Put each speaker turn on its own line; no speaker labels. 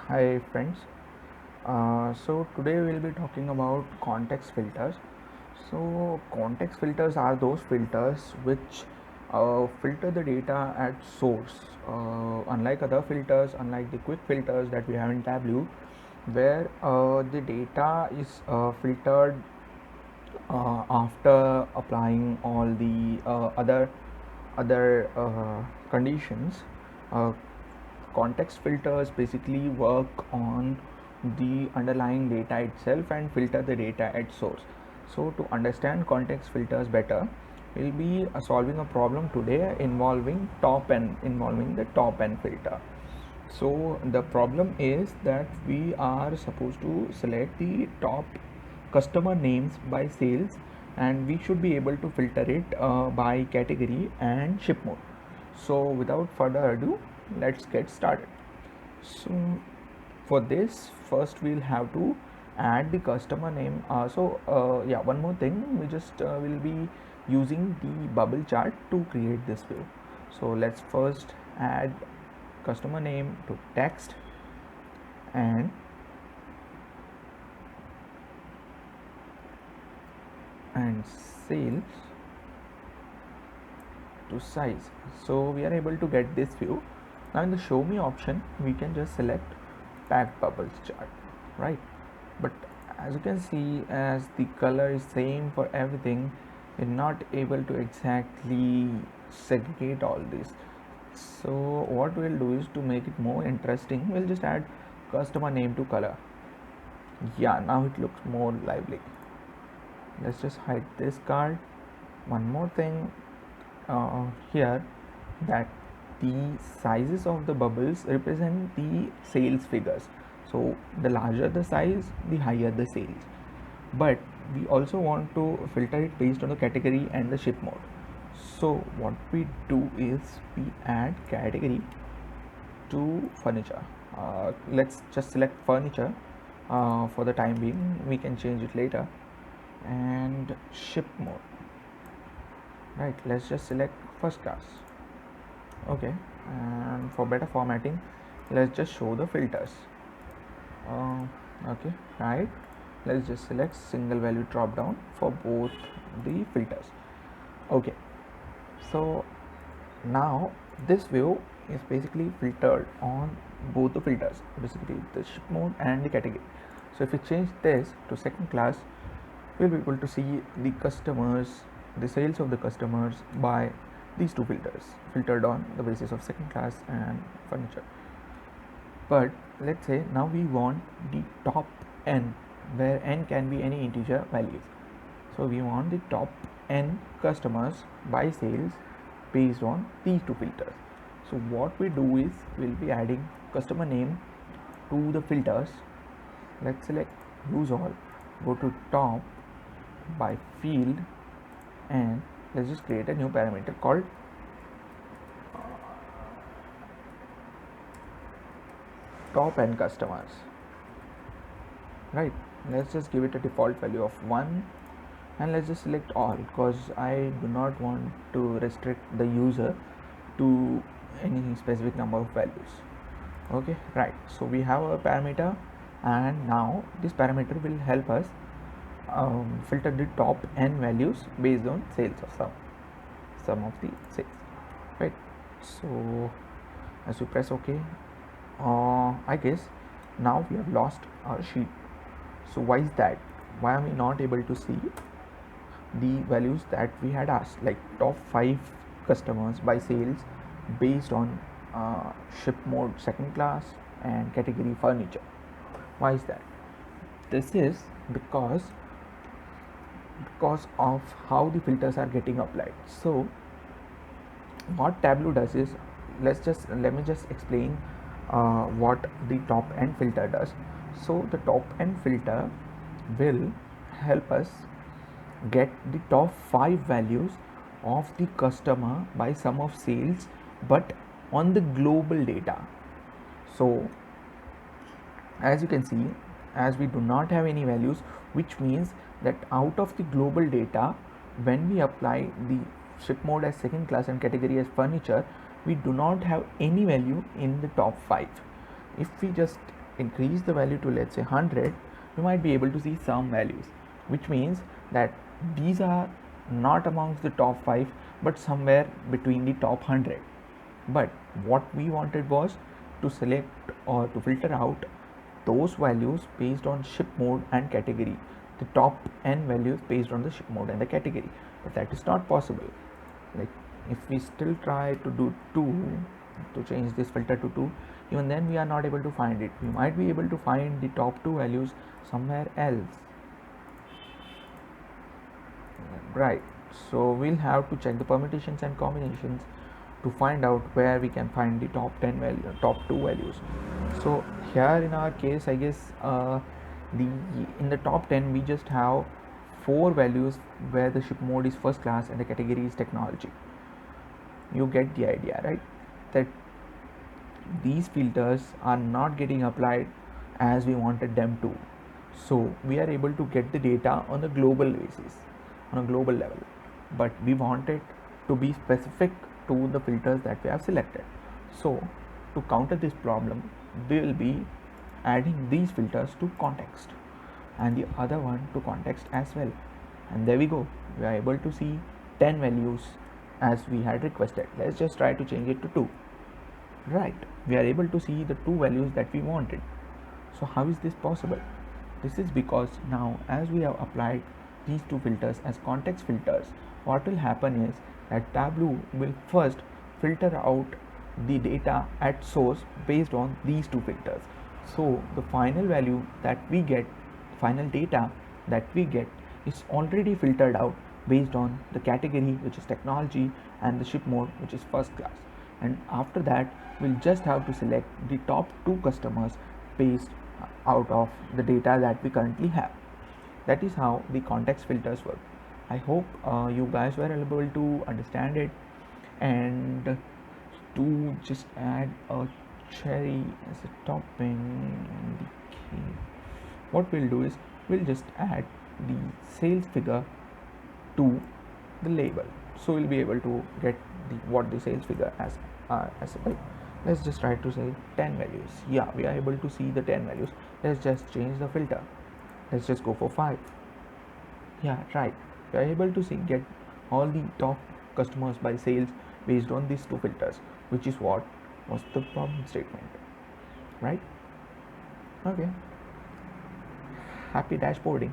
Hi friends. So today we'll be talking about context filters. So context filters are those filters which filter the data at source. Unlike other filters, unlike the quick filters that we have in Tableau, where the data is filtered after applying all the other conditions. Uh, Context filters basically work on the underlying data itself and filter the data at source. So to understand context filters better, we'll be solving a problem today involving the top n filter. So the problem is that we are supposed to select the top customer names by sales, and we should be able to filter it by category and ship mode. So without further ado, let's get started. So for this, first we'll have to add the customer name. Yeah, one more thing, we just will be using the bubble chart to create this view. So let's first add customer name to text and sales to size. So we are able to get this view. Now in the show me option, we can just select packed bubbles chart, right? But as you can see, as the color is same for everything, we're not able to exactly segregate all this. So what we'll do is, to make it more interesting, we'll just add customer name to color. Yeah, now it looks more lively. Let's just hide this card. One more thing here, that the sizes of the bubbles represent the sales figures. So the larger the size, the higher the sales. But we also want to filter it based on the category and the ship mode. So what we do is, we add category to furniture. Let's just select furniture for the time being. We can change it later. And ship mode, right? Let's just select first class. Okay, and for better formatting, let's just show the filters. uh, okay, right, let's just select single value drop down for both the filters. Okay, so now this view is basically filtered on both the filters, basically the ship mode and the category. So if we change this to second class, we'll be able to see the sales of the customers by these two filters, filtered on the basis of second class and furniture. But let's say now we want the top n, where n can be any integer values. So we want the top n customers by sales based on these two filters. So what we do is, we'll be adding customer name to the filters. Let's select use all, go to top by field, and let's just create a new parameter called top n customers, right? Let's just give it a default value of 1, and let's just select all, because I do not want to restrict the user to any specific number of values. Okay, right, so we have a parameter, and now this parameter will help us filter the top n values based on sales of some of the sales, right? So as we press ok, I guess now we have lost our sheet. So why is that? Why are we not able to see the values that we had asked, like top 5 customers by sales based on ship mode second class and category furniture? Why is that? This is because of how the filters are getting applied. So what Tableau does is, let me just explain what the top n filter does. So the top n filter will help us get the top 5 values of the customer by sum of sales, but on the global data. So as you can see, as we do not have any values, which means that out of the global data, when we apply the ship mode as second class and category as furniture, we do not have any value in the top 5. If we just increase the value to, let's say, 100, you might be able to see some values, which means that these are not amongst the top 5 but somewhere between the top 100. But what we wanted was to select or to filter out those values based on ship mode and category, the top n values based on the ship mode and the category. But that is not possible. Like, if we still try to do 2, to change this filter to 2, even then we are not able to find it. We might be able to find the top 2 values somewhere else, right? So we'll have to check the permutations and combinations to find out where we can find the top 10 value, top 2 values. So here in our case, I guess the in the top 10 we just have 4 values where the ship mode is first class and the category is technology. You get the idea, right? That these filters are not getting applied as we wanted them to. So we are able to get the data on a global basis, on a global level, but we want it to be specific to the filters that we have selected. So to counter this problem, we will be adding these filters to context and the other one to context as well. And there we go. We are able to see 10 values as we had requested. Let's just try to change it to 2. Right, we are able to see the 2 values that we wanted. So how is this possible? This is because now as we have applied these 2 filters as context filters, what will happen is that Tableau will first filter out the data at source based on these 2 filters. So the final value that we get, final data that we get, is already filtered out based on the category, which is technology, and the ship mode, which is first class. And after that, we'll just have to select the top 2 customers based out of the data that we currently have. That is how the context filters work. I hope you guys were able to understand it. And to just add a cherry as a topping in the cake, what we'll do is we'll just add the sales figure to the label, so we'll be able to get what the sales figure as a, let's just try to say 10 values. Yeah, we are able to see the 10 values. Let's just change the filter. Let's just go for 5. Yeah, right, we are able to see get all the top customers by sales based on these 2 filters, which is what was the problem statement, right? Okay, happy dashboarding.